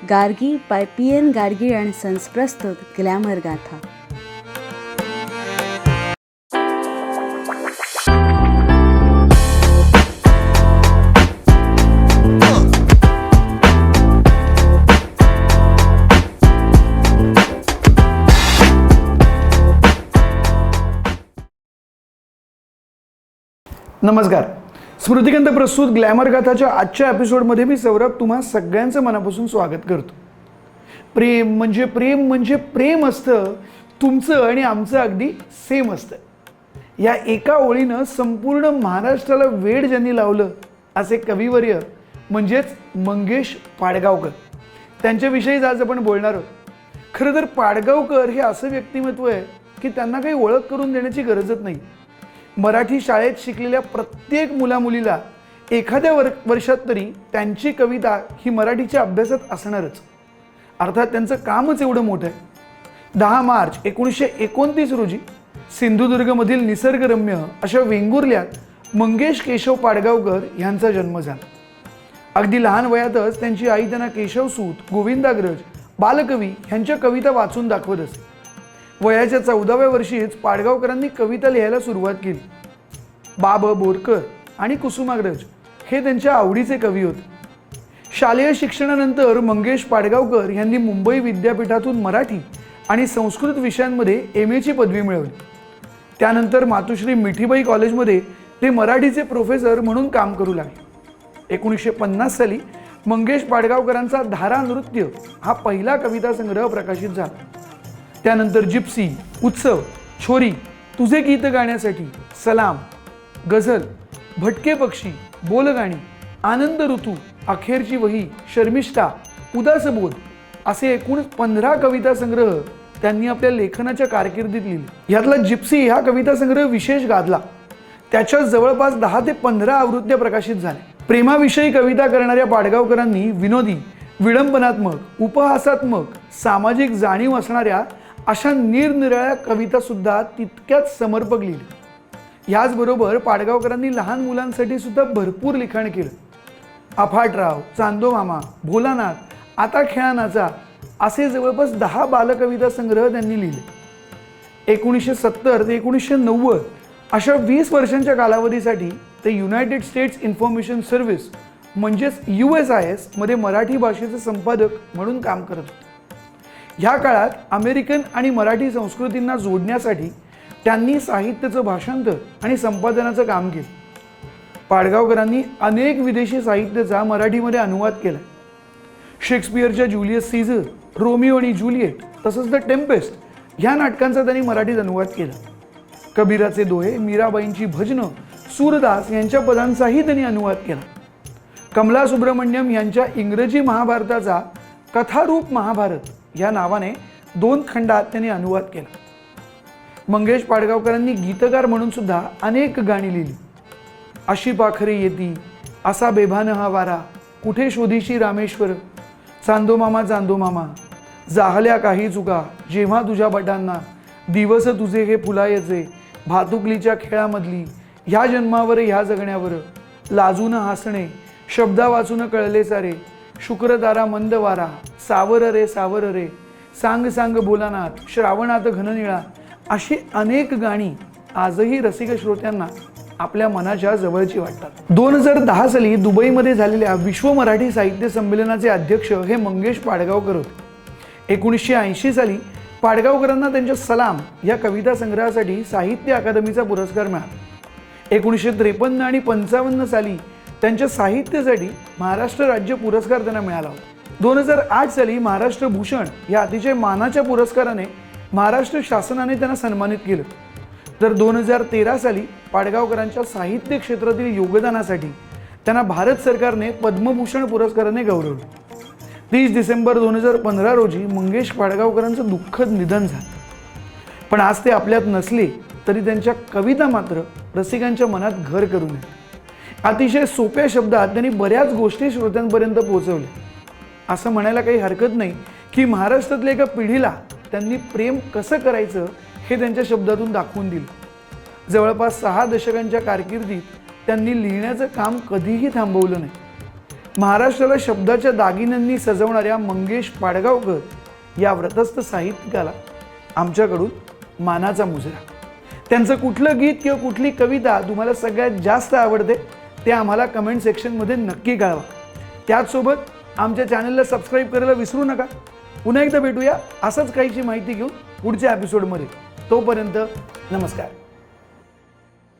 Gargi by PN Gargi and sons प्रस्तुत glamour गाथा. नमस्कार. स्मृतिकंत प्रस्तुत ग्लॅमर गाथाच्या आजच्या एपिसोडमध्ये मी सौरभ तुम्हा सगळ्यांचं मनापासून स्वागत करतो. प्रेम म्हणजे प्रेम असतं तुमचं आणि आमचं अगदी सेम असतं. या एका ओळीनं संपूर्ण महाराष्ट्राला वेड ज्यांनी लावलं असे कविवर्य म्हणजेच मंगेश पाडगावकर. त्यांच्याविषयीच आज आपण बोलणार आहोत. खरं तर पाडगावकर हे असं व्यक्तिमत्व आहे की त्यांना काही ओळख करून देण्याची गरजच नाही. मराठी शाळेत शिकलेल्या प्रत्येक मुलामुलीला एखाद्या वर्षात तरी त्यांची कविता ही मराठीच्या अभ्यासात असणारच. अर्थात त्यांचं कामच एवढं मोठं आहे. 10 मार्च 1929 रोजी सिंधुदुर्गमधील निसर्गरम्य अशा वेंगुर्ल्यात मंगेश केशव पाडगावकर यांचा जन्म झाला. अगदी लहान वयातच त्यांची आई त्यांना केशवसूत, गोविंदाग्रज, बालकवी ह्यांच्या कविता वाचून दाखवत असे. वयाच्या 14व्या वर्षीच पाडगावकरांनी कविता लिहायला सुरुवात केली. बाब बोरकर आणि कुसुमाग्रज हे त्यांच्या आवडीचे कवी होते. शालेय शिक्षणानंतर मंगेश पाडगावकर यांनी मुंबई विद्यापीठातून मराठी आणि संस्कृत विषयांमध्ये MA ची पदवी मिळवली. त्यानंतर मातोश्री मिठीबाई कॉलेजमध्ये ते मराठीचे प्रोफेसर म्हणून काम करू लागले. 1950 साली मंगेश पाडगावकरांचा धारा नृत्य हा पहिला कविता संग्रह प्रकाशित झाला. त्यानंतर जिप्सी, उत्सव, छोरी, तुझे गीत गाण्यासाठी, सलाम, गझल, भटके पक्षी, बोलगाणी, आनंद ऋतू, अखेरची वही, शर्मिष्ठा, उदासबोध असे एकूण 15 कविता संग्रह त्यांनी आपल्या लेखनाच्या कारकिर्दीत लिहिले. यातला जिप्सी हा कविता संग्रह विशेष गाजला. त्याच्या जवळपास 10 ते 15 आवृत्त्या प्रकाशित झाल्या. प्रेमाविषयी कविता करणाऱ्या पाडगावकरांनी विनोदी, विडंबनात्मक, उपहासात्मक, सामाजिक जाणीव असणाऱ्या अशा निरनिराळ्या कविता सुद्धा तितक्याच समर्पक लिहिल्या. याचबरोबर पाडगावकरांनी लहान मुलांसाठी सुद्धा भरपूर लिखाण केलं. अफाटराव, चांदोमामा, भोलानाथ, आता खेळा नाचा असे जवळपास 10 बालकविता संग्रह त्यांनी लिहिले. 1970 ते 1990 अशा 20 वर्षांच्या कालावधीसाठी ते युनायटेड स्टेट्स इन्फॉर्मेशन सर्व्हिस म्हणजेच USIS मध्ये मराठी भाषेचे संपादक म्हणून काम करत होते. ह्या काळात अमेरिकन आणि मराठी संस्कृतींना जोडण्यासाठी त्यांनी साहित्याचं भाषांतर आणि संपादनाचं काम केलं. पाडगावकरांनी अनेक विदेशी साहित्याचा मराठीमध्ये अनुवाद केला. शेक्सपियरच्या जुलियस सीझर, रोमिओ आणि ज्युलिएट तसंच द टेम्पेस्ट ह्या नाटकांचा त्यांनी मराठीत अनुवाद केला. कबीराचे दोहे, मीराबाईंची भजनं, सूरदास यांच्या पदांचाही त्यांनी अनुवाद केला. कमला सुब्रमण्यम यांच्या इंग्रजी महाभारताचा कथारूप महाभारत या नावाने 2 खंडात त्यांनी अनुवाद केला. मंगेश पाडगावकरांनी गीतकार म्हणून सुद्धा अनेक गाणी लिहिली. अशी पाखरे येती, असा बेभान हा वारा, कुठे शोधीशी रामेश्वर, चांदोमामा चांदोमामा, जाहल्या काही चुका, जेव्हा तुझ्या बटांना, दिवस तुझे हे फुलायचे, भातुकलीच्या खेळामधली, ह्या जन्मावर ह्या जगण्यावर, लाजून हसणे, शब्दा वाचून कळले सारे, शुक्रतारा मंद वारा, सावर रे सांग सांग बोलानाथ, श्रावणात घननिळा अशी अनेक गाणी आजही रसिक श्रोत्यांना आपल्या मनाच्या जवळची वाटतात. 2010 साली दुबईमध्ये झालेल्या विश्व मराठी साहित्य संमेलनाचे अध्यक्ष हे मंगेश पाडगावकर होते. 1980 साली पाडगावकरांना त्यांच्या सलाम या कविता संग्रहासाठी साहित्य अकादमीचा पुरस्कार मिळाला. 1953 आणि 55 साली त्यांच्या साहित्यासाठी महाराष्ट्र राज्य पुरस्कार त्यांना मिळाला होता. 2008 साली महाराष्ट्र भूषण या अतिशय मानाच्या पुरस्काराने महाराष्ट्र शासनाने त्यांना सन्मानित केलं. तर 2013 साली पाडगावकरांच्या साहित्य क्षेत्रातील योगदानासाठी त्यांना भारत सरकारने पद्मभूषण पुरस्काराने गौरवलं. 30 डिसेंबर 2015 रोजी मंगेश पाडगावकरांचं दुःखद निधन झालं. पण आज ते आपल्यात नसले तरी त्यांच्या कविता मात्र रसिकांच्या मनात घर करून आहेत. अतिशय सोप्या शब्दात त्यांनी बऱ्याच गोष्टी श्रोत्यांपर्यंत पोहोचवल्या. असं म्हणायला काही हरकत नाही की महाराष्ट्रातल्या एका पिढीला त्यांनी प्रेम कसं करायचं हे त्यांच्या शब्दातून दाखवून दिलं. जवळपास 6 दशकांच्या कारकिर्दीत त्यांनी लिहिण्याचं काम कधीही थांबवलं नाही. महाराष्ट्राला शब्दाच्या दागिन्यांनी सजवणाऱ्या मंगेश पाडगावकर या व्रतस्थ साहित्यिकाला आमच्याकडून मानाचा मुजरा. त्यांचं कुठलं गीत किंवा कुठली कविता तुम्हाला सगळ्यात जास्त आवडते ते आम्हाला कमेंट सेक्शनमध्ये नक्की कळवा. त्याचसोबत आमच्या चॅनलला सबस्क्राईब करायला विसरू नका. पुन्हा एकदा भेटूया असंच काहीची माहिती घेऊन पुढच्या एपिसोडमध्ये. तोपर्यंत नमस्कार.